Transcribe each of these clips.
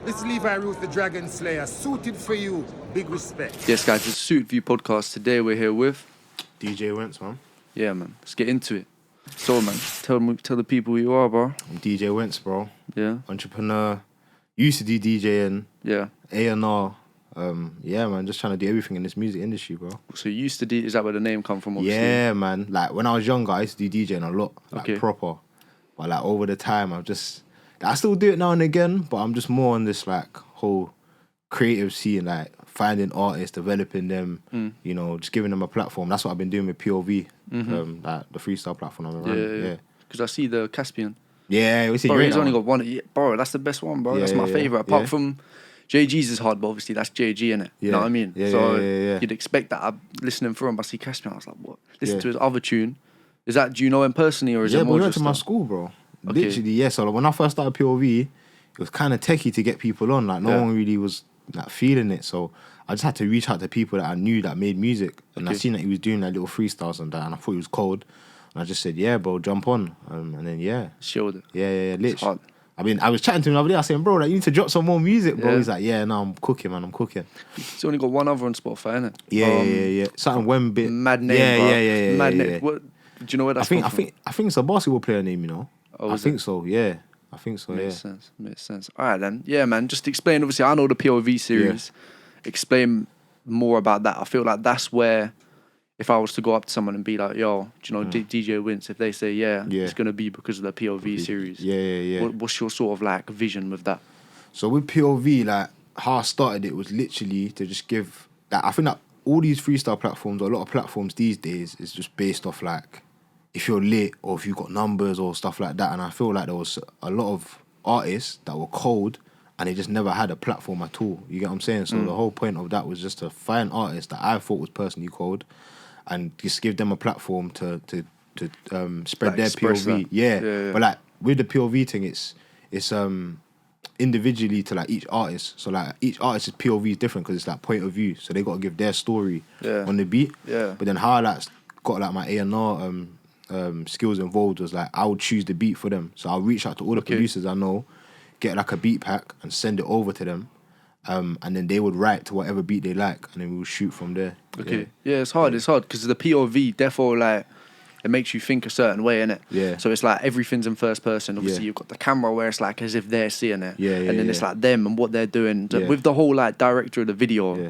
This is Levi Ruth, the Dragon Slayer, suited for you. Big respect. Yes, guys, it's Suit View Podcast. Today we're here with DJ Wintz, man. Yeah, man. Let's get into it. So, man, tell the people who you are, bro. I'm DJ Wintz, bro. Yeah. Entrepreneur. Used to do DJing. Yeah. A&R. Yeah, man. Just trying to do everything in this music industry, bro. So you used to do. Is that where the name come from? Obviously? Yeah, man. Like when I was younger, I used to do DJing a lot, like Okay. proper. But like over the time, I still do it now and again, but I'm just more on this like whole creative scene, like finding artists, developing them, you know, just giving them a platform. That's what I've been doing with POV, like the freestyle platform I'm running. Yeah. Because I see the Caspian. Yeah, we see. Bro, Great he's now. only got one. Yeah, bro, that's the best one, bro. Yeah, that's my yeah, favorite. Apart yeah. from JG's is hard, but obviously that's JG, innit? You know Yeah. what I mean? Yeah, so yeah. you'd expect that. I'm listening through him, I see Caspian. I was like, what? Listen Yeah. to his other tune. Is that? Do you know him personally, or is Yeah, it but more we went just to my a- school, bro. Okay. Literally, yeah. So like, when I first started POV, it was kind of techie to get people on. Like no Yeah. one really was like feeling it. So I just had to reach out to people that I knew that made music, and I Okay. seen that he was doing like little freestyles and that, and I thought he was cold. And I just said, yeah, bro, jump on. And then Showed it? yeah, It's literally. hard. I mean, I was chatting to him the other day. I was saying, bro, like you need to drop some more music, bro. Yeah. He's like, yeah, no, I'm cooking, man. I'm cooking. He's only got one other on Spotify, innit? Yeah. Something when bit. Mad name, Yeah, bro. yeah. Mad yeah, name. yeah. What? Do you know where I that's think come from? I think it's a basketball player name, you know. Oh, I is think it? so. Yeah. I think so. Makes sense. All right, then. Yeah, man. Just explain. Obviously, I know the POV series. Explain more about that. I feel like that's where, if I was to go up to someone and be like, yo, do you know DJ Wintz? If they say, yeah, it's going to be because of the POV series. Yeah. What's your sort of like vision with that? So with POV, like how I started it was literally to just give. Like, I think that all these freestyle platforms, or a lot of platforms these days, is just based off like if you're lit or if you got numbers or stuff like that. And I feel like there was a lot of artists that were cold and they just never had a platform at all. You get what I'm saying? So the whole point of that was just to find artists that I thought was personally cold and just give them a platform to spread Like, their express POV. that. Yeah. Yeah. But like with the POV thing, it's individually to like each artist. So like each artist's POV is different because it's like point of view. So they got to give their story on the beat. Yeah. But then how I like got like my A&R skills involved was like I would choose the beat for them. So I'll reach out to all the producers I know, get like a beat pack and send it over to them. And then they would write to whatever beat they like, and then we would shoot from there. Okay. Yeah, it's hard. It's hard because the POV, therefore, like, it makes you think a certain way, innit? Yeah. So it's like everything's in first person. Obviously, Yeah. you've got the camera where it's like as if they're seeing it. Yeah, and then it's like them and what they're doing. So Yeah. with the whole like director of the video, Yeah.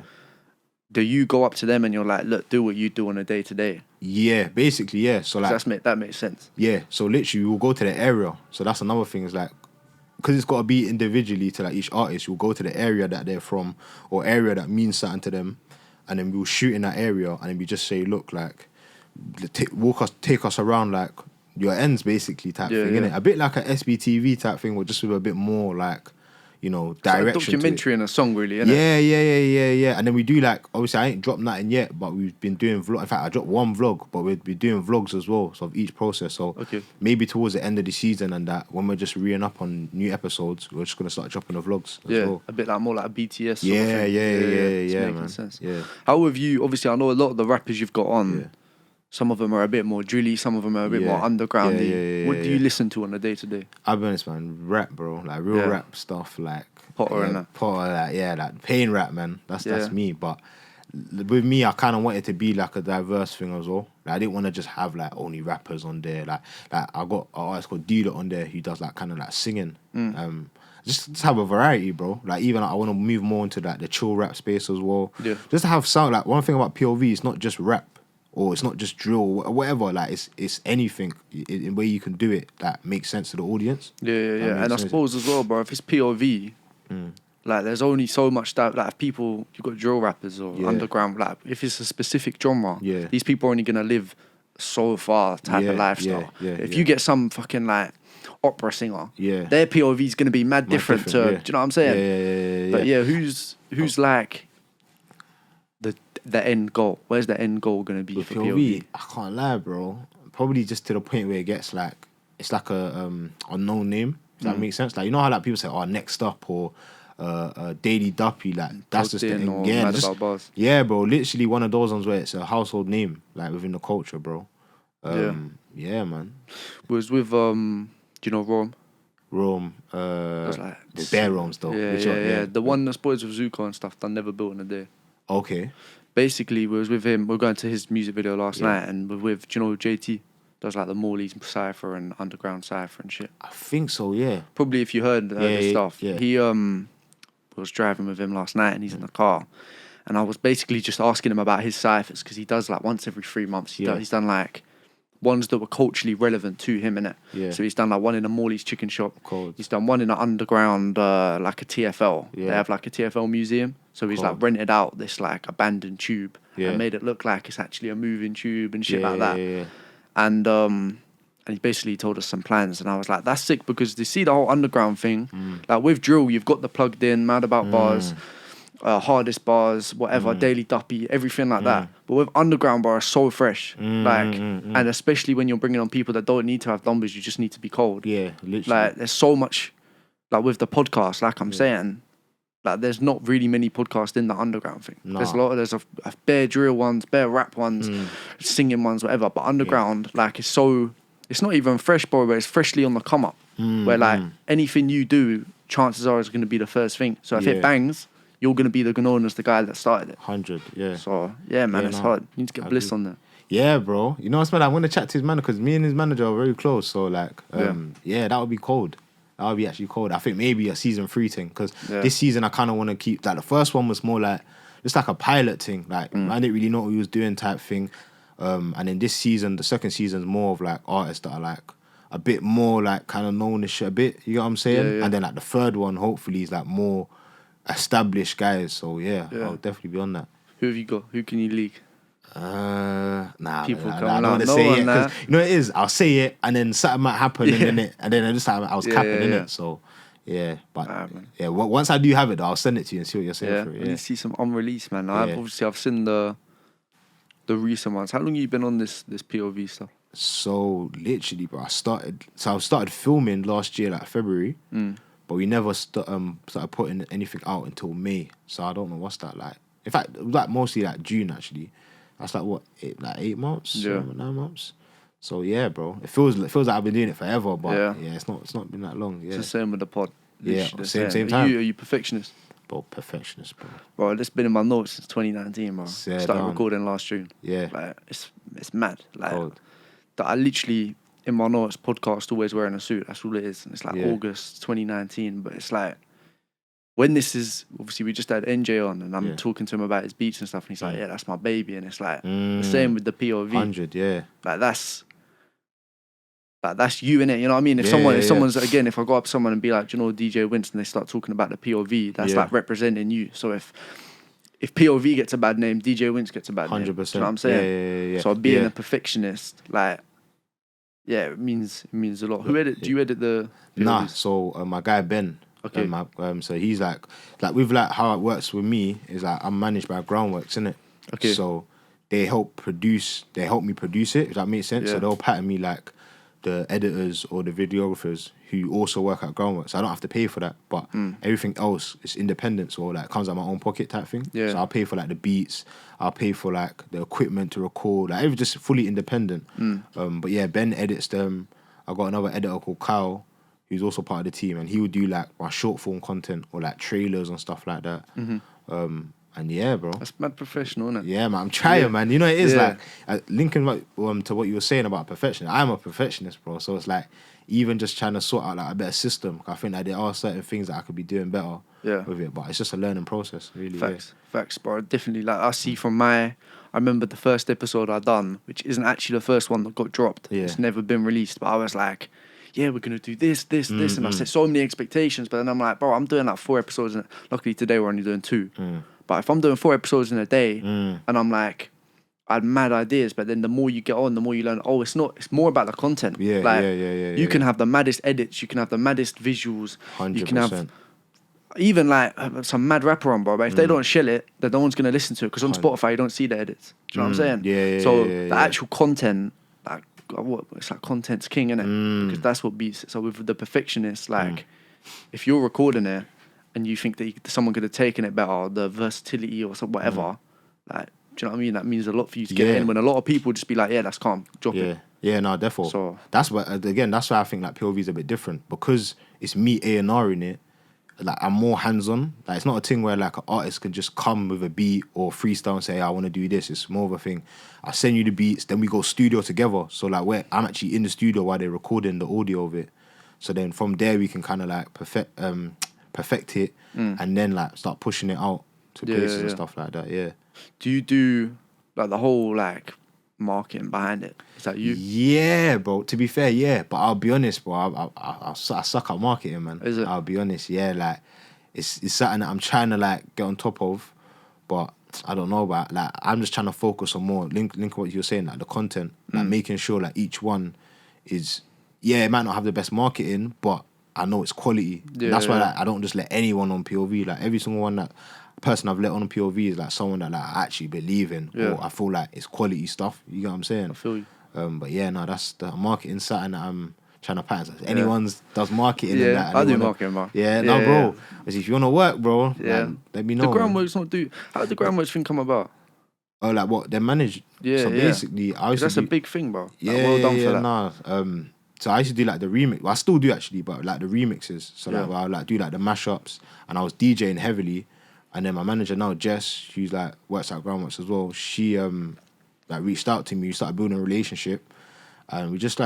do you go up to them and you're like, look, do what you do on a day to day? Yeah, basically, yeah. So like That makes sense. yeah, so literally we'll go to the area. So that's another thing is like, because it's got to be individually to like each artist, we'll go to the area that they're from or area that means something to them, and then we'll shoot in that area, and then we just say, look, like, take us around like your ends basically type thing, innit? A bit like a SBTV type thing, but just with a bit more like, you know, It's like a direction. documentary and a song, really, innit? Yeah. And then we do like, obviously I ain't dropped nothing yet, but we've been doing vlog. In fact, I dropped one vlog, but we'll be doing vlogs as well, so of each process. So maybe towards the end of the season and that, when we're just reeing up on new episodes, we're just gonna start dropping the vlogs as well. A bit like more like a BTS. Sort of Yeah, thing. It's yeah, making man. sense. Yeah. How have you? Obviously, I know a lot of the rappers you've got on. Yeah. Some of them are a bit more drilly, some of them are a bit more undergroundy. What do you listen to on a day to day? I'll be honest, man. Rap, bro. Like real rap stuff, like Potter and that. Potter, like pain rap, man. That's me. But with me, I kind of wanted to be like a diverse thing as well. Like, I didn't want to just have like only rappers on there. Like I got an artist called Dealer on there who does like kind of like singing. Just have a variety, bro. Like even I want to move more into like the chill rap space as well. Yeah. Just to have sound. Like one thing about POV, it's not just rap. Or it's not just drill, or whatever. Like it's anything in where you can do it that makes sense to the audience. Yeah. And I sense. suppose as well, bro, if it's POV, like there's only so much that like if people, you've got drill rappers or underground, like if it's a specific genre, these people are only gonna live so far type of lifestyle. If you get some fucking like opera singer, their POV is gonna be mad different to. Do you know what I'm saying? Yeah. But yeah, who's like the end goal? Where's the end goal gonna be With for POV? I can't lie, bro. Probably just to the point where it gets like it's like a unknown name. Does that make sense? Like you know how like people say, "Oh, next up" or Daily Duppy. Like that's just the thing. Yeah, bro. Literally one of those ones where it's a household name, like within the culture, bro. Yeah, man. Was with do you know Rome? Rome, like, the bare Rome's though. Yeah. The one that's boys with Zuko and stuff, done Never Built in a Day. Okay. Basically, we was with him. We were going to his music video last night, and we're with, do you know JT? Does like the Morley's Cipher and Underground Cipher and shit. I think so, yeah. Probably if you heard his stuff. Yeah. He was driving with him last night, and he's in the car, and I was basically just asking him about his ciphers because he does like once every 3 months. He's done like ones that were culturally relevant to him, innit? Yeah. So he's done like one in a Morley's chicken shop. Cold. He's done one in an underground, like a TFL. Yeah. They have like a TFL museum. So he's like rented out this like abandoned tube and made it look like it's actually a moving tube and shit like that. Yeah. And he basically told us some plans, and I was like, that's sick, because you see the whole underground thing, like with drill, you've got the plugged in, mad about bars, hardest bars, whatever, daily duppy, everything like that. But with underground bars, so fresh, and especially when you're bringing on people that don't need to have numbers, you just need to be cold. Yeah, literally. Like there's so much, like with the podcast, like I'm saying, like there's not really many podcasts in the underground thing. Nah. There's a bare drill ones, bare rap ones, singing ones, whatever. But underground, like it's not even fresh, bro, but it's freshly on the come up. Where like anything you do, chances are is going to be the first thing. So if it bangs, you're going to be known as the guy that started it. 100, yeah. So yeah, man, it's hard. You need to get Bliss on there. Yeah, bro. You know what's, man? I'm going to chat to his manager because me and his manager are very close. So like, that would be cold. That would be actually cold. I think maybe a season 3 thing, because this season I kind of want to keep, like the first one was more like just like a pilot thing. Like I didn't really know what he was doing type thing. And then this season, the second season is more of like artists that are like a bit more like kind of known this shit a bit. You know what I'm saying? Yeah. And then like the third one, hopefully, is like more established guys. So yeah, I'll definitely be on that. Who have you got? Who can you league? People I don't want to say it because you know it is. I'll say it and then something might happen and then I just I was capping in it. So but once I do have it, I'll send it to you and see what you're saying for it. Yeah, you see some unreleased, man. I've seen the recent ones. How long have you been on this POV stuff? So literally, bro, I started filming last year, like February, but we never started putting anything out until May. So I don't know what's that like. In fact, it was like mostly like June actually. That's like what, 8 months, 9 months. So yeah, bro, it feels like I've been doing it forever, but it's not been that long. Yeah, it's the same with the pod. Same time. Are you perfectionist? Bro, perfectionist, bro. Bro, it's been in my notes since 2019, bro. Started recording last June. Yeah, like it's mad. Like that, I literally in my notes podcast always wearing a suit. That's all it is. And it's like August 2019, but it's like. When this is, obviously we just had NJ on and I'm talking to him about his beats and stuff and he's like, yeah, that's my baby. And it's like, the same with the POV. 100, yeah. Like that's you, innit? You know what I mean? If someone's, again, if I go up to someone and be like, do you know DJ Wintz, and they start talking about the POV, that's like representing you. So if POV gets a bad name, DJ Wintz gets a bad 100%. name. 100%. You know what I'm saying? Yeah. So being a perfectionist, like, it means a lot. Do you edit the POVs? Nah, so my guy Ben, okay. So he's like with like how it works with me is like I'm managed by Groundwork, innit? Okay. So they help me produce it, if that makes sense. Yeah. So they'll pattern me like the editors or the videographers who also work at Groundwork. So I don't have to pay for that. But everything else is independent, so like comes out of my own pocket type thing. Yeah. So I'll pay for like the beats, I'll pay for like the equipment to record, like everything just fully independent. But yeah, Ben edits them. I got another editor called Kyle, who's also part of the team, and he would do like my short form content or like trailers and stuff like that. And yeah, bro, that's mad professional, isn't it? Yeah, man, I'm trying, man. You know, it is like linking to what you were saying about perfection. I'm a perfectionist, bro. So it's like even just trying to sort out like a better system. I think that there are certain things that I could be doing better with it, but it's just a learning process, really. Facts, bro. Definitely. Like I see from I remember the first episode I done, which isn't actually the first one that got dropped. Yeah. It's never been released, but I was like, yeah, we're going to do this, and I set so many expectations, but then I'm like, bro, I'm doing like 4 episodes, and luckily today we're only doing 2. But if I'm doing 4 episodes in a day, and I'm like, I had mad ideas, but then the more you get on, the more you learn, it's more about the content. You can have the maddest edits, you can have the maddest visuals, 100%. You can have even like some mad rapper on, bro, but if they don't shell it, then no one's going to listen to it, because on Spotify you don't see the edits. Do you know what I'm saying? The actual content, like, it's like content's king, innit? Because that's what beats it. So with the perfectionist, like, if you're recording it and you think that someone could have taken it better, the versatility or whatever, like, do you know what I mean? That means a lot for you to get in. When a lot of people just be like, yeah, that's calm, drop it. Yeah, no, definitely. So that's what again. That's why I think like POV is a bit different because it's me A&R in it. Like I'm more hands-on. Like it's not a thing where like an artist can just come with a beat or freestyle and say, I want to do this. It's more of a thing. I send you the beats, then we go studio together. So like I'm actually in the studio while they're recording the audio of it. So then from there we can kind of like perfect it and then like start pushing it out to places and stuff like that. Yeah. Do you do like the whole like marketing behind it? Is that you? Yeah, bro. To be fair, yeah. But I'll be honest, bro. I suck at marketing, man. Is it? I'll be honest. Yeah, like it's something that I'm trying to like get on top of, but I don't know about. Like I'm just trying to focus on more. Link what you're saying, like the content, like making sure like each one is. Yeah, it might not have the best marketing, but I know it's quality. Yeah, that's why like, I don't just let anyone on POV. Like every single one that person I've let on POV is like someone that like I actually believe in, or I feel like it's quality stuff. You get what I'm saying? I feel you. But yeah, no, that's the marketing something that I'm trying to pattern. If anyone does marketing, yeah, and that, I do marketing, bro. Yeah, no, bro. If you want to work, bro, like, let me know. The Groundwork's not do. How did the Groundworks thing come about? Oh, like what? They're managed. Yeah, so basically, I used that's a big thing, bro. Yeah, like, well done for that. Nah, so I used to do like the remix. Well, I still do actually, but like the remixes. So like I like do like the mashups, and I was DJing heavily. And then my manager now, Jess, who's like works at Groundworks as well. She like reached out to me. We started building a relationship, and we just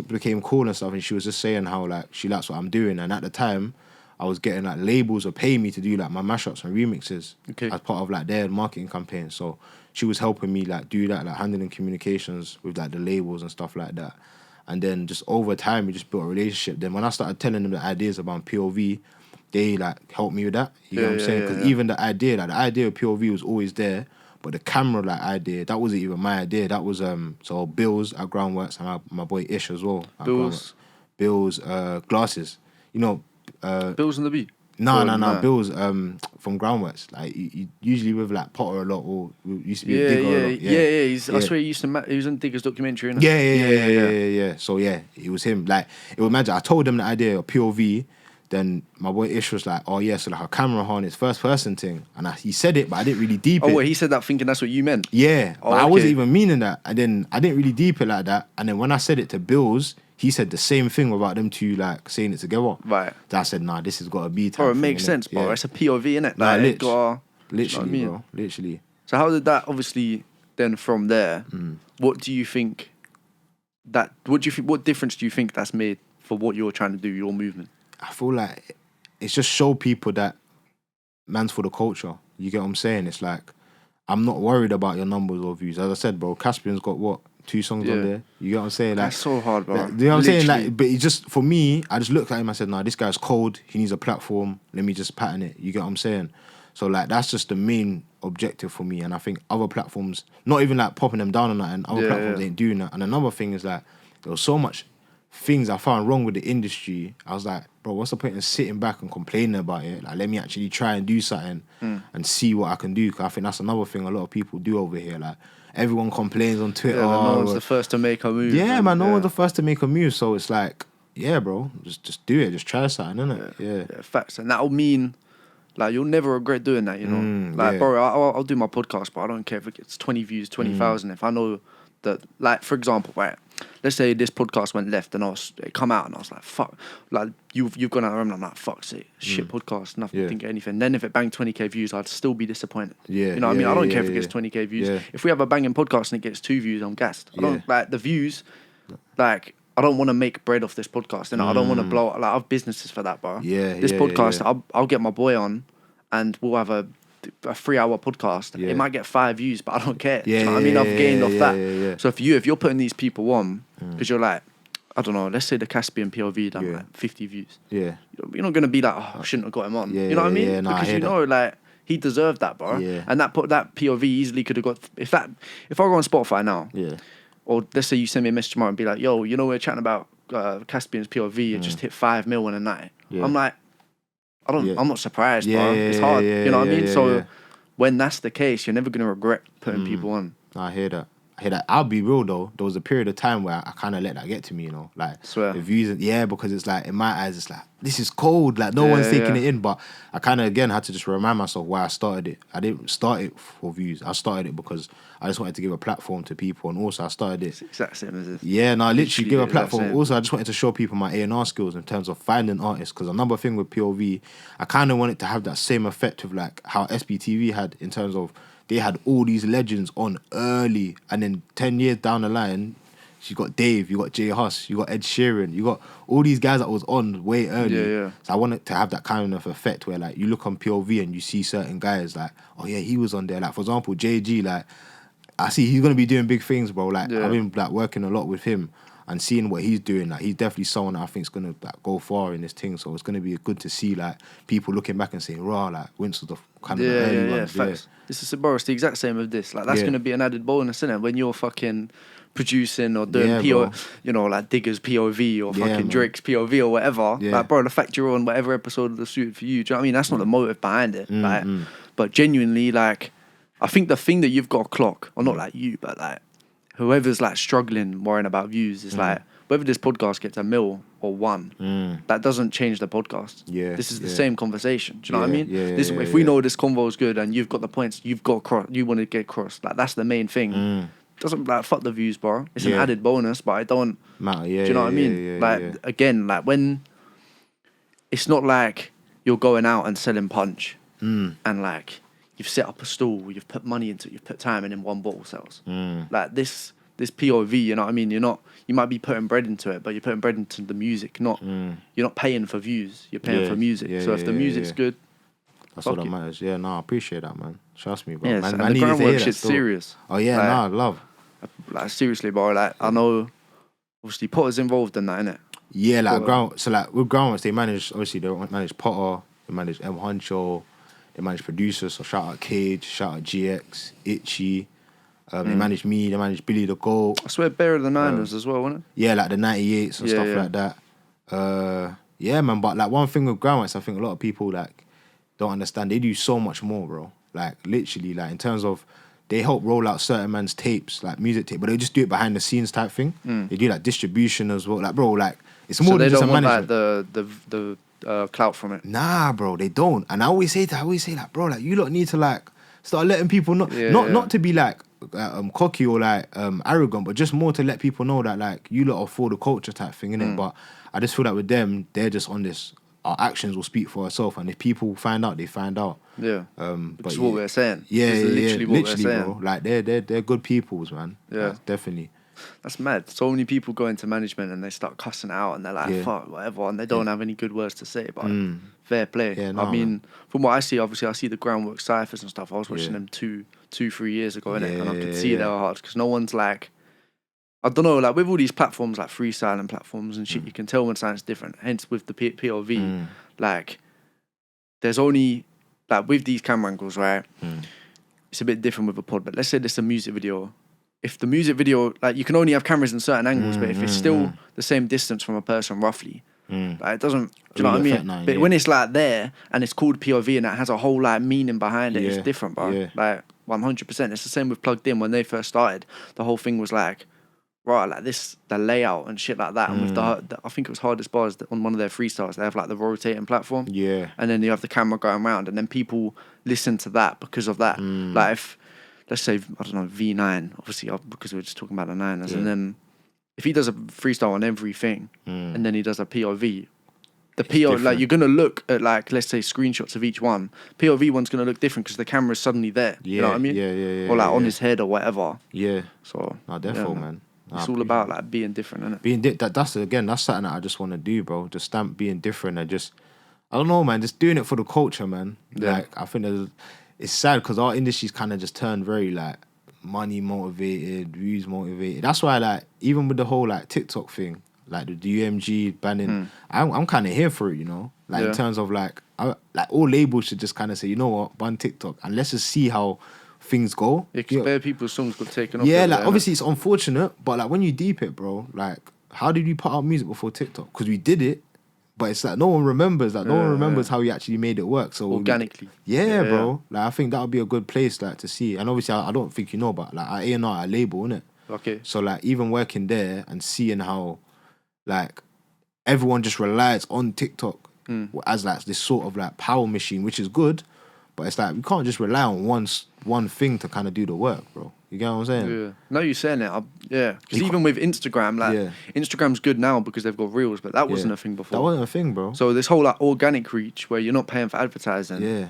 became cool and stuff. And she was just saying how like she likes what I'm doing. And at the time, I was getting like labels or paying me to do like my mashups and remixes as part of like their marketing campaign. So she was helping me like do that, like handling communications with like the labels and stuff like that. And then just over time, we just built a relationship. Then when I started telling them the ideas about POV, they like helped me with that. You know what I'm saying? Because even the idea of POV was always there, but the camera like idea, that wasn't even my idea. That was so Bill's at Groundworks and my boy Ish as well. Bill's glasses. You know, Bill's on the beat. No. Bill's from Groundworks. Like he usually with like Potter a lot, or used to be a digger a lot. Yeah. I swear he used to. He was on Digger's documentary. Innit? Yeah. So yeah, it was him. Like it was magic. I told him the idea of POV. Then my boy Ish was like, "Oh yeah, so like a camera harness, first person thing." And he said it, but I didn't really deep it. Oh wait, he said that thinking that's what you meant. Yeah, but I wasn't even meaning that. And then I didn't really deep it like that. And then when I said it to Bills, he said the same thing about them two like saying it together. Right. Then I said, "Nah, this has got to be." Bro, it makes sense, bro. It's a POV, innit? Like, literally, bro. Literally. So how did that obviously then from there? What do you think? What difference do you think that's made for what you're trying to do, your movement? I feel like it's just show people that man's for the culture. You get what I'm saying? It's like, I'm not worried about your numbers or views. As I said, bro, Caspian's got what? 2 songs on there. You get what I'm saying? Like, that's so hard, bro. Like, you know what I'm saying? Like, but it just, for me, I just looked at him and I said, nah, this guy's cold. He needs a platform. Let me just pattern it. You get what I'm saying? So like, that's just the main objective for me. And I think other platforms, not even like popping them down on that, and other platforms ain't doing that. And another thing is like, there was so much things I found wrong with the industry. I was like, bro, what's the point in sitting back and complaining about it? Like, let me actually try and do something and see what I can do. Because I think that's another thing a lot of people do over here. Like, everyone complains on Twitter. Yeah, no one's the first to make a move. Yeah, man, no one's the first to make a move. So it's like, yeah, bro, just do it. Just try something, innit? Yeah, facts. And that'll mean, like, you'll never regret doing that, you know? Bro, I'll do my podcast, but I don't care if it gets 20 views, 20,000. If I know that, like, for example, right, let's say this podcast went left and it come out and I was like, fuck, like, you've gone out and I'm like, fuck's it, shit podcast, nothing, didn't get anything. Then if it banged 20k views, I'd still be disappointed. You know what I mean? I don't care if it gets 20k views. If we have a banging podcast and it gets 2 views, I'm gassed. I don't, like, the views, like, I don't want to make bread off this podcast, and I don't want to blow, like, I have businesses for that, bro. This podcast, I'll get my boy on and we'll have a 3-hour podcast. It might get 5 views, but I don't care. You know what I mean? I've gained off that. So if you're putting these people on, because you're like, I don't know, let's say the Caspian POV done like 50 views. You're not gonna be like, oh, I shouldn't have got him on. You know what I mean? Because you know, like, he deserved that, bro. And that POV easily could have got, if I go on Spotify now, or let's say you send me a message tomorrow and be like, yo, you know, we're chatting about Caspian's POV, it just hit 5 mil in a night. I'm like, I'm not surprised, bro. It's hard. You know what I mean? So when that's the case, you're never gonna regret putting people on. I hear that. hey, that I'll be real though. There was a period of time where I kind of let that get to me, you know, like Swear. the views. Because it's like in my eyes, it's like this is cold. Like no one's taking it in. But I kind of again had to just remind myself why I started it. I didn't start it for views. I started it because I just wanted to give a platform to people, and also I started it. It's the exact same as this. Yeah, no, I literally give a platform. Also, I just wanted to show people my A&R skills in terms of finding artists. Because another thing with POV, I kind of wanted to have that same effect of like how SBTV had in terms of they had all these legends on early, and then 10 years down the line, you got Dave, you got J Hus, you got Ed Sheeran, you got all these guys that was on way early. Yeah. So I wanted to have that kind of effect where like you look on POV and you see certain guys like, oh yeah, he was on there. Like for example, JG, like I see he's gonna be doing big things, bro. Like I've been like working a lot with him and seeing what he's doing. Like he's definitely someone that I think is gonna like go far in this thing. So it's gonna be good to see like people looking back and saying, "Raw, like Wintz was the kind of the early ones." Facts. This is bro, it's the exact same with this. Like that's gonna be an added bonus, isn't it? When you're fucking producing or doing you know, like Digger's POV or fucking Drake's POV or whatever. Like bro, the fact you're on whatever episode of the suit for you, do you know what I mean? That's not the motive behind it. Like, but genuinely, like, I think the thing that you've got to clock, or not like you, but like whoever's like struggling, worrying about views, is like whether this podcast gets 1 mil or 1, that doesn't change the podcast. Yeah, this is the same conversation. Do you know what I mean? If we know this convo is good and you've got the points, you've got you want to get crossed. Like that's the main thing. Doesn't like fuck the views, bro. It's an added bonus, but I don't matter. Do you know what I mean? Again, like when it's not like you're going out and selling punch and like you've set up a stall, you've put money into it, you've put time in 1 bottle sells. Like this POV, you know what I mean? You might be putting bread into it, but you're putting bread into the music, you're not paying for views, you're paying for music. So if the music's good, that's all that matters. Yeah, no, I appreciate that, man. Trust me, bro. Yeah, man, and the Groundwork shit's serious. Oh yeah, like, love. Like seriously, bro. Like I know, obviously Potter's involved in that, innit? Yeah, like with Groundwork, they manage Potter, they manage M Huncho, they manage producers. So shout out Cage, shout out GX, Itchy. They manage me, they manage Billy the Goat. I swear Bear of the Niners as well, wasn't it? Yeah, like the 98s and stuff like that. Yeah, man, but like one thing with Groundwork, I think a lot of people like don't understand. They do so much more, bro. Like literally, like in terms of they help roll out certain man's tapes, like music tape, but they just do it behind the scenes type thing. They do like distribution as well. Like, bro, like it's more than just a management. So they don't want like the clout from it. Nah, bro, they don't. And I always say like, bro, like you lot need to like start letting people know, not to be like cocky or like arrogant, but just more to let people know that like you lot are for the culture type thing, innit? But I just feel like with them, they're just on this. Our actions will speak for ourselves, and if people find out, they find out. Yeah, which is what we're saying. Yeah, literally what we're saying, bro. Like they're good peoples, man. Yeah, like, definitely. That's mad. So many people go into management and they start cussing out, and they're like, "Fuck, whatever," and they don't have any good words to say. But fair play. Yeah, no, I mean, from what I see, obviously, I see the Groundwork ciphers and stuff. I was watching them 2-3 years ago, innit? And I could see they were hard because no one's like. I don't know, like with all these platforms, like freestyling platforms and shit, you can tell when something's different. Hence, with the POV, like, there's only, like with these camera angles, right? It's a bit different with a pod, but let's say there's a music video. If the music video, like, you can only have cameras in certain angles, but if it's still the same distance from a person roughly, like, it doesn't, do you know what I mean? But when it's like there and it's called POV and it has a whole like meaning behind it, it's different, bro. Like 100%. It's the same with Plugged In. When they first started, the whole thing was like, right, like this, the layout and shit like that. And with the I think it was Hardest Bars on one of their freestyles, they have like the rotating platform. Yeah. And then you have the camera going around, and then people listen to that because of that. Like if, let's say, I don't know, V9, obviously, because we were just talking about the Niners, and then if he does a freestyle on everything, and then he does a POV, the POV, like you're going to look at like, let's say screenshots of each one. POV one's going to look different because the camera's suddenly there. You know what I mean? Yeah. Or like on his head or whatever. Yeah. So. No, definitely, man. It's all about like being different, isn't it? That's something that I just want to do, bro. Just stamp being different and just, I don't know, man. Just doing it for the culture, man. Yeah. Like I think it's sad because our industry's kind of just turned very like money motivated, views motivated. That's why like even with the whole like TikTok thing, like the UMG banning, I'm kind of here for it, you know. Like in terms of like all labels should just kind of say, you know what, ban TikTok and let's just see how things go. Yeah, because bare people's songs got taken off. Yeah, like obviously it's unfortunate, but like when you deep it, bro, like how did you put out music before TikTok? Because we did it, but it's like no one remembers. Like no one remembers how we actually made it work. So organically. Bro. Like I think that would be a good place like to see. And obviously I don't think you know, but like our A&R, our label, innit? Okay. So like even working there and seeing how like everyone just relies on TikTok as like this sort of like power machine, which is good, but it's like we can't just rely on one thing to kind of do the work, bro. You get what I'm saying? Yeah. No, you're saying it. Because even with Instagram, like Instagram's good now because they've got reels, but that wasn't a thing before. That wasn't a thing, bro. So this whole like organic reach where you're not paying for advertising. Yeah.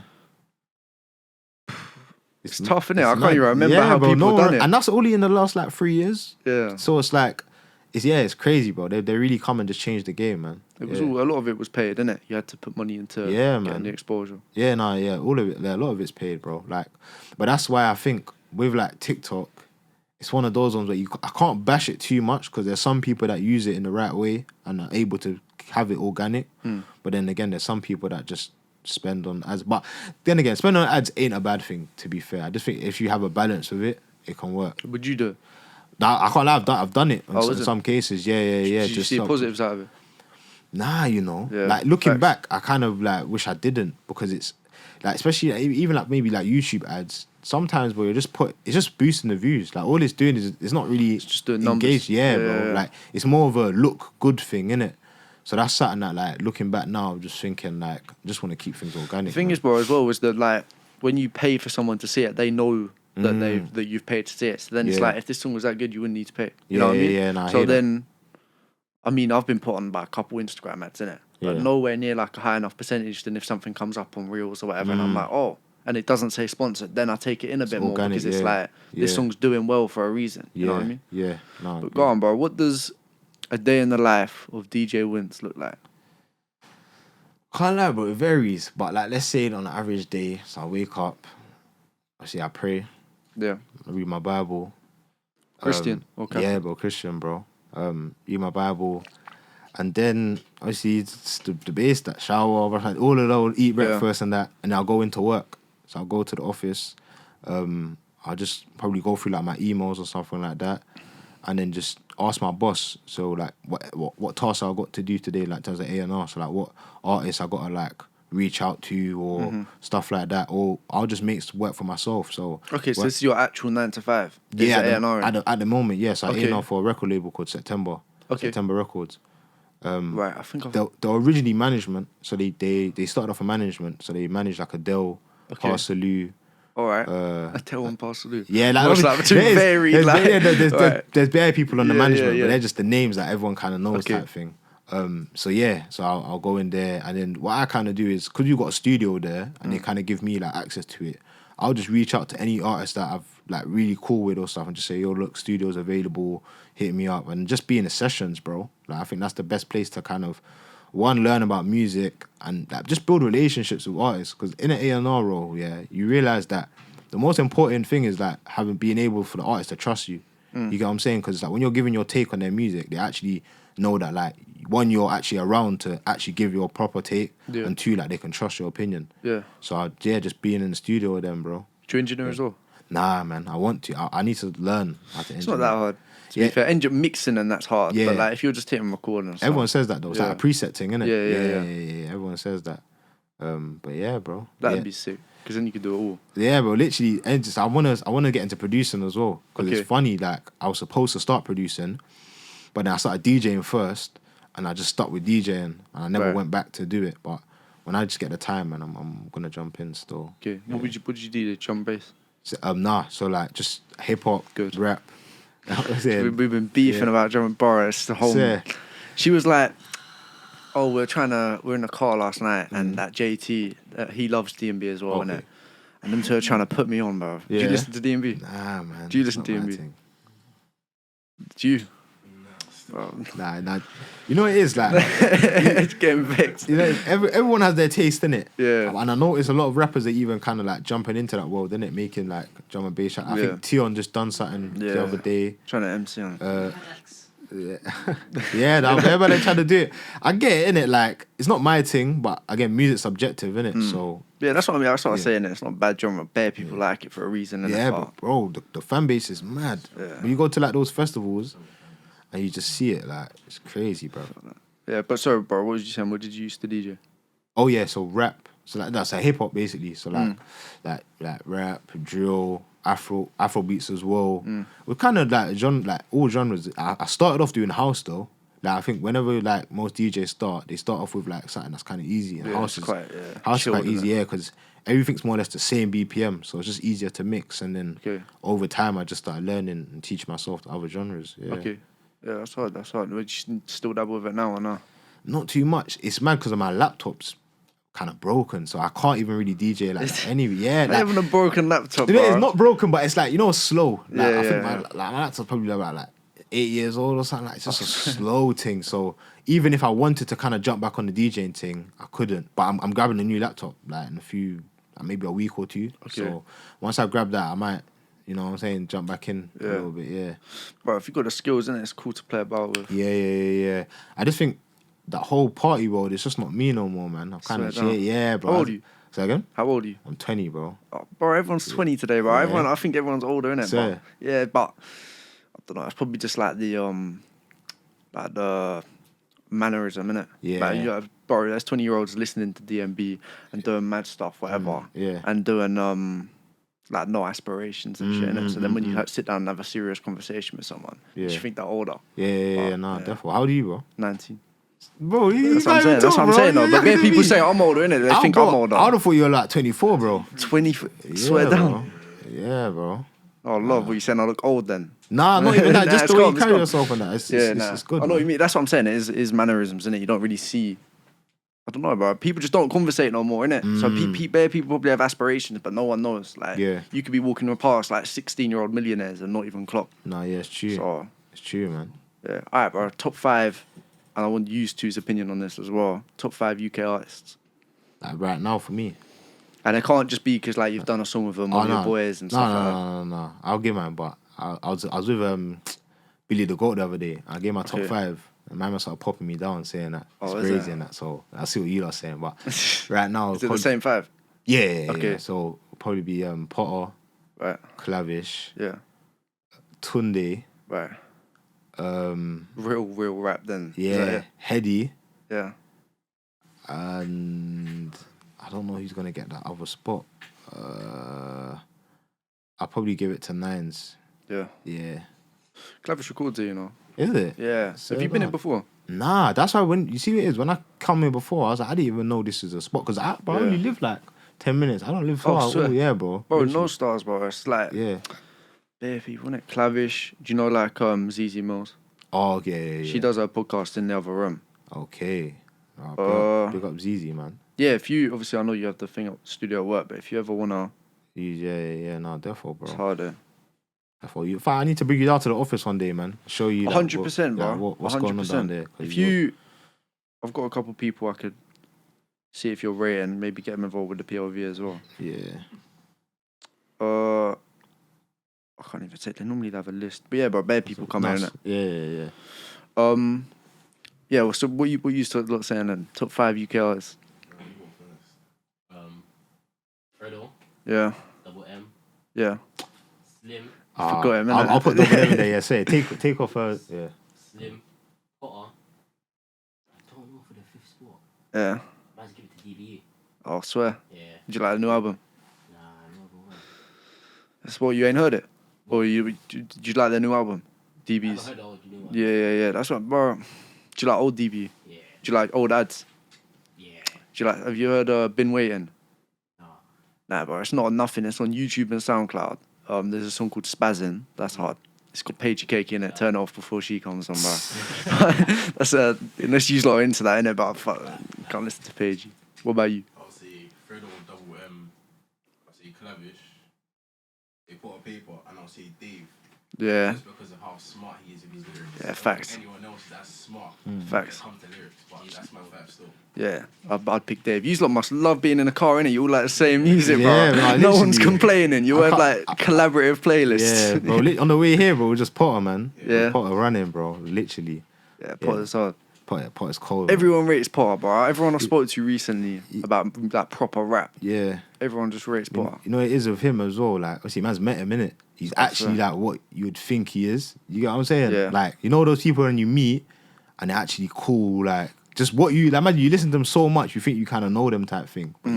It's tough, innit? I can't even remember how people done it. And that's only in the last like 3 years. Yeah. So it's like, it's crazy, bro. They really come and just change the game, man. It was a lot of it was paid, innit? You had to put money into getting the exposure. Yeah, all of it. A lot of it's paid, bro. Like, but that's why I think with like TikTok, it's one of those ones where I can't bash it too much because there's some people that use it in the right way and are able to have it organic. But then again, there's some people that just spend on ads. But then again, spending on ads ain't a bad thing, to be fair. I just think if you have a balance with it, it can work. Would you do it? I can't lie, I've done it in some cases. Yeah. Did you see positives out of it? Nah, like looking back, I kind of like wish I didn't because it's like, especially even like maybe like YouTube ads. Sometimes where it's just boosting the views. Like all it's doing is it's not really just doing engaged. numbers. Yeah, bro. Like it's more of a look good thing, innit? So that's something that like looking back now, I'm just thinking like I just want to keep things organic. The thing is, bro, as well, is that like when you pay for someone to see it, they know that you've paid to see it. So then it's like if this song was that good, you wouldn't need to pay. You know what I mean? Yeah. So then, I mean, I've been put on by a couple Instagram ads, innit? But nowhere near like a high enough percentage than if something comes up on Reels or whatever, and I'm like, oh, and it doesn't say sponsored, then I take it in a bit more because it's like this song's doing well for a reason. You know what I mean? Yeah. No. But go on, bro. What does a day in the life of DJ Wintz look like? Can't lie, bro. It varies. But like, let's say on an average day, so I wake up, I pray. Yeah. I read my Bible. Christian? Okay. Yeah, bro. Christian, bro. Read my Bible. And then, obviously, it's the base, that shower, all of that, eat breakfast and that. And I'll go into work. So I'll go to the office. I'll just probably go through like my emails or something like that. And then just ask my boss, so like what tasks I got to do today, like in terms of A&R, so like what artists I got to like reach out to or stuff like that, or I'll just make work for myself. So okay, so this is your actual 9 to 5. Yeah, at the moment, yes, I A&R for a record label called September Records. Right, I think they're originally management, so they started off a management, so they managed like Adele, Parsalou. All right. Adele and Parsalou. Yeah, like two very like. There's bare people on the management, but they're just the names that everyone kind of knows type thing. So I'll go in there, and then what I kind of do is, because you got a studio there, and they kind of give me like access to it, I'll just reach out to any artist that I've like really cool with or stuff, and just say, yo, look, studio's available, hit me up, and just be in the sessions, bro. Like I think that's the best place to kind of learn about music and like, just build relationships with artists. Because in an A&R role, you realize that the most important thing is like being able for the artist to trust you. You get what I'm saying? Because like when you're giving your take on their music, they actually know that like, one, you're actually around to actually give your proper take, and two, like they can trust your opinion. Yeah. So just being in the studio with them, bro. Do you engineer as well? Nah, man, I want to. I need to learn how to engineer. It's not that hard. To be fair, mixing and that's hard. But like if you're just hitting record and stuff. Everyone says that though. It's like a preset thing, isn't it? Yeah. Everyone says that. But yeah, bro. That'd be sick. Because then you could do it all. Yeah, bro. Literally, and just I wanna get into producing as well. Because it's funny. Like I was supposed to start producing, but then I started DJing first, and I just stuck with DJing, and I never went back to do it. But when I just get the time, man, I'm gonna jump in still. Okay. Yeah. What did you do? Drum bass? So like just hip hop, rap. We've been beefing about drum and Boris the whole. She was like, "Oh, we're in the car last night, and that JT, he loves D&B as well, innit? And them two are trying to put me on, bro. Do you listen to D&B? Nah, man. Do you listen to D&B? Do you? Nah. You know what it is like. It's getting vexed. You know, everyone has their taste, innit? Yeah. And I notice a lot of rappers are even kind of like jumping into that world, innit? Making like drum and bass. I think Tion just done something the other day. Trying to MC on. Everybody trying to do it. I get it, innit? Like it's not my thing, but again, music's subjective, innit? So yeah, that's what I mean. That's what I'm saying. It's not bad genre. Bare people like it for a reason. But bro, the fan base is mad. Yeah. When you go to like those festivals, and you just see it, like, it's crazy, bro. Yeah, but sorry, bro, what was you saying? What did you used to DJ? Oh, yeah, so rap. So, like, that's like hip-hop, basically. So, like, like rap, drill, Afro beats as well. We're kind of like all genres. I started off doing house though. Like I think whenever like most DJs start, they start off with like something that's kind of easy. And house is quite easy, yeah, because everything's more or less the same BPM, so it's just easier to mix. And then over time, I just started learning and teaching myself the other genres. Yeah. Okay, yeah, that's hard. Would you still dabble with it now or not? Not too much. It's mad because my laptop's kind of broken, so I can't even really DJ like anyway. Yeah, not even a broken laptop. It's not broken, but it's like slow. Like I think my laptop's probably about like 8 years old or something. Like it's just a slow thing. So even if I wanted to kind of jump back on the DJing thing, I couldn't. But I'm grabbing a new laptop like in a few, maybe a week or two. Okay. So once I grab that, I might, you know what I'm saying, jump back in a little bit. Yeah. But if you got the skills in it, it's cool to play about with. Yeah. I just think that whole party world is just not me no more, man. I've kind of yeah, bro. How old are you? Say again? How old are you? I'm 20, bro. Oh, bro, everyone's 20 today, bro. I think everyone's older, innit? So, but I don't know. It's probably just like the mannerism, innit? Yeah. Like, bro, there's 20-year-olds listening to DMB and doing mad stuff, whatever. And doing like no aspirations and shit, innit? So then when you sit down and have a serious conversation with someone, you think they're older. Yeah, definitely. How old are you, bro? 19. Bro, that's what I'm saying. That's what I'm saying, though. But when people say I'm older, innit? They think I'm older. I would have thought you were like 24, bro. 20? Swear down. Bro. Yeah, bro. Oh, love, what you saying? I look old then? Nah, not even that. Just the way you carry yourself and that. It's good. I know what you mean. That's what I'm saying. It is mannerisms, innit? You don't really see. I don't know, bro. People just don't conversate no more, innit? So people probably have aspirations, but no one knows. Like, you could be walking past like 16-year-old millionaires and not even clock. Nah, yeah, it's true. So, it's true, man. Yeah. All right, bro. Top 5, and I want You's two's opinion on this as well. Top 5 UK artists. Like right now for me. And it can't just be because like you've done a song with them or your boys and stuff like that. No. I'll give mine, but I was with Billy the Goat the other day. I gave my top 5. And man started popping me down saying that it's crazy and that. So I see what you are saying, but right now is it the same 5? Yeah. Okay. So it'll probably be Potter, right? Clavish, yeah. Tunde, right? Real rap then. Yeah. Heady. Yeah. And I don't know who's gonna get that other spot. I'll probably give it to Nines. Yeah. Yeah. Clavish records it, you know. Is it? Yeah. So have you been here before? Nah, that's why when you see what it is, when I come here before, I was like, I didn't even know this is a spot because I only live like 10 minutes. I don't live far. Oh, yeah, bro. Bro, no stars, bro. It's like bare people, innit? Clavish. Do you know like ZZ Mills? Oh, okay. She does her podcast in the other room. Okay. Big up ZZ, man. Yeah, if you obviously I know you have the thing at studio at work, but if you ever wanna no, definitely, bro. It's harder. I need to bring you down to the office one day, man. Show you 100%, bro. What's 100%. Going on down there? I've got a couple people I could see if you're rating, maybe get them involved with the POV as well. Yeah. I can't even say. They normally have a list, but yeah, but bare people come in. Yeah. Yeah. Well, so what you used to saying then? Top 5 UK artists. Fredo. Yeah. Double M. Yeah. Slim. Forgot him. I'll put Double M in there. Yeah, say take off her. Yeah. Slim. Potter. I don't know for the 5th spot. Yeah. Might give it to DBE. Oh, I swear. Yeah. Did you like the new album? Nah, no. That's what you ain't heard it, or did you like the new album? DB's. I heard the old new one. Yeah. That's what, bro. Do you like old DB? Yeah. Do you like old ads? Yeah. Have you heard Been Waiting? No. Nah, bro, it's not nothing. It's on YouTube and SoundCloud. There's a song called Spazzin'. That's hard. It's got Paige Cake in it. Turn it off before she comes on, bro. That's unless you're not into that, innit? But can't listen to Paige. What about you? I'll say Fredo, Double M. I'll say Clavish. They put a paper, and I'll say Dave. Yeah. Just because of how smart he is with his lyrics. Yeah, facts. Anyone else that's smart. Facts. When it comes to lyrics, but that's my vibe still. Yeah, I'd pick Dave. You lot must love being in a car, innit? You all like the same music, bro. Yeah, bro, no one's complaining. You have like collaborative playlists. Yeah, bro. On the way here, bro, we're just Potter, man. Yeah. Potter running, bro. Literally. Yeah, Potter's hard. Potter's cold. Everyone rates Potter, bro. Everyone I spoke to recently about that proper rap. Yeah. Everyone just rates Potter. You know it is with him as well. Like, obviously, man's met him, innit? He's actually like what you would think he is. You get what I'm saying? Yeah. Like, you know those people when you meet and they're actually cool, like just what you like. Imagine you listen to them so much, you think you kind of know them type thing. But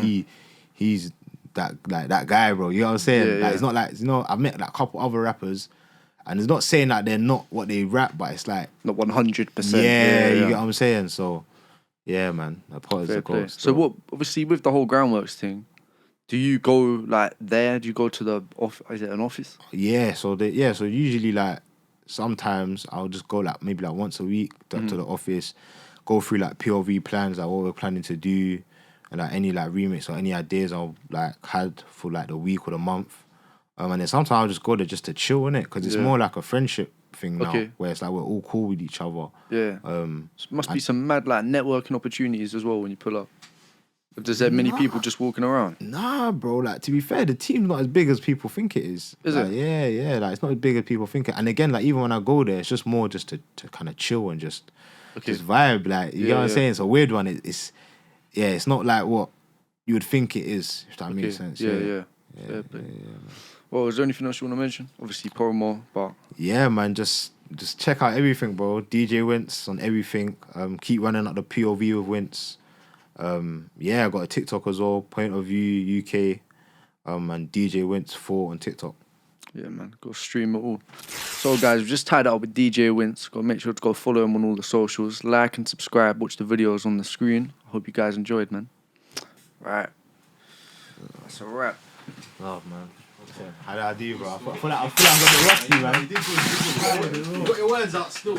he's that guy, bro. You know what I'm saying? Like, it's not like, you know, I've met like a couple other rappers, and it's not saying that they're not what they rap, but it's like not 100%. Yeah, you get what I'm saying. So yeah, man, that part is a ghost. So what? Obviously, with the whole Groundworks thing, do you go like there? Do you go to the is it an office? Yeah. So usually like sometimes I'll just go like maybe like once a week to the office, go through like POV plans, like what we're planning to do, and like any like remix or any ideas I'll like had for like the week or the month. And then sometimes I'll just go there just to chill, innit? Because it's more like a friendship thing now, where it's like we're all cool with each other. Yeah. Must be some mad like networking opportunities as well when you pull up. If there's that many people just walking around. Nah, bro. Like, to be fair, the team's not as big as people think it is. Is like, it? Yeah. Like, it's not as big as people think it. And again, like, even when I go there, it's just more just to kind of chill and just vibe. Like, you know what I'm saying? It's a weird one. It's not like what you would think it is, if that makes sense. Yeah. Fair play. Well, is there anything else you want to mention? Obviously, promo, but... Yeah, man, just check out everything, bro. DJ Wintz on everything. Keep running up the POV with Wintz. I got a TikTok as well, Point of View UK, and DJ Wintz 4 on TikTok. Yeah, man, go stream it all. So, guys, we've just tied it up with DJ Wintz. Got to make sure to go follow him on all the socials, like and subscribe, watch the videos on the screen. I hope you guys enjoyed, man. Right, that's a wrap. Love, man. Okay. How did I do, bro? I feel like I'm a bit rusty, man. You got your words out still.